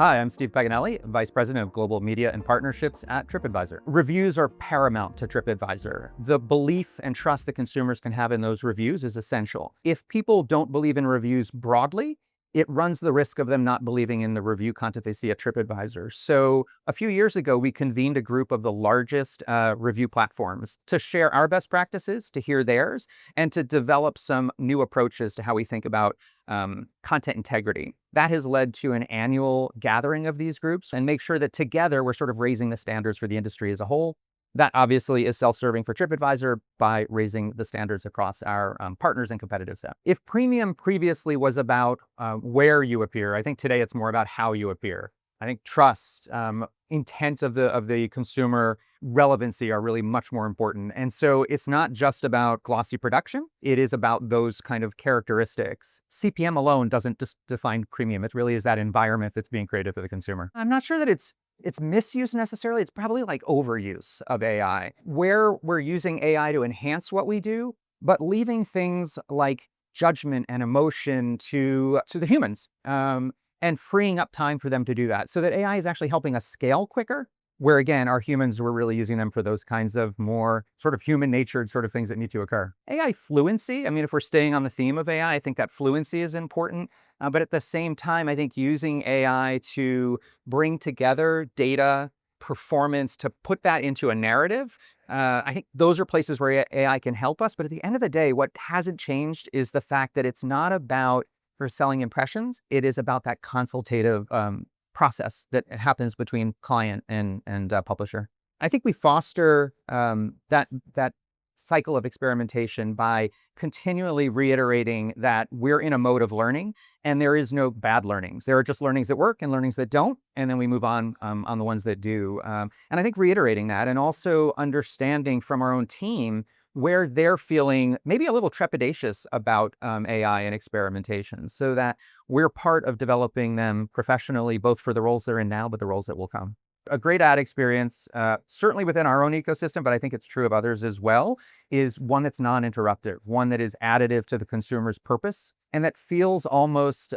Hi, I'm Steve Paganelli, Vice President of Global Media and Partnerships at Tripadvisor. Reviews are paramount to Tripadvisor. The belief and trust that consumers can have in those reviews is essential. If people don't believe in reviews broadly, it runs the risk of them not believing in the review content they see at Tripadvisor. So a few years ago, we convened a group of the largest review platforms to share our best practices, to hear theirs, and to develop some new approaches to how we think about content integrity. That has led to an annual gathering of these groups and make sure that together we're sort of raising the standards for the industry as a whole. That obviously is self-serving for Tripadvisor by raising the standards across our partners and competitive set. If premium previously was about where you appear, I think today it's more about how you appear. I think trust, intent of the consumer, relevancy are really much more important. And so it's not just about glossy production. It is about those kind of characteristics. CPM alone doesn't just define premium. It really is that environment that's being created for the consumer. I'm not sure that it's misuse necessarily. It's probably like overuse of AI, where we're using AI to enhance what we do, but leaving things like judgment and emotion to the humans. And freeing up time for them to do that so that AI is actually helping us scale quicker, where again, our humans were really using them for those kinds of more sort of human-natured sort of things that need to occur. AI fluency, I mean, if we're staying on the theme of AI, I think that fluency is important. But at the same time, I think using AI to bring together data, performance, to put that into a narrative, I think those are places where AI can help us. But at the end of the day, what hasn't changed is the fact that it's not about for selling impressions. It is about that consultative process that happens between client and publisher. I think we foster that cycle of experimentation by continually reiterating that we're in a mode of learning and there is no bad learnings. There are just learnings that work and learnings that don't, and then we move on the ones that do. And I think reiterating that and also understanding from our own team where they're feeling maybe a little trepidatious about AI and experimentation so that we're part of developing them professionally, both for the roles they're in now, but the roles that will come. A great ad experience, certainly within our own ecosystem, but I think it's true of others as well, is one that's non-interruptive, one that is additive to the consumer's purpose, and that feels almost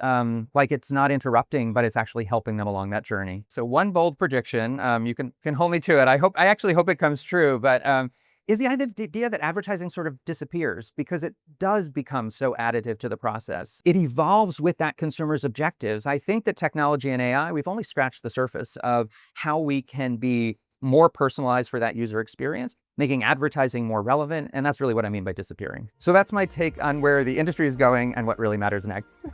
like it's not interrupting, but it's actually helping them along that journey. So one bold prediction, you can hold me to it. I actually hope it comes true, but is the idea that advertising sort of disappears because it does become so additive to the process. It evolves with that consumer's objectives. I think that technology and AI, we've only scratched the surface of how we can be more personalized for that user experience, making advertising more relevant, and that's really what I mean by disappearing. So that's my take on where the industry is going and what really matters next.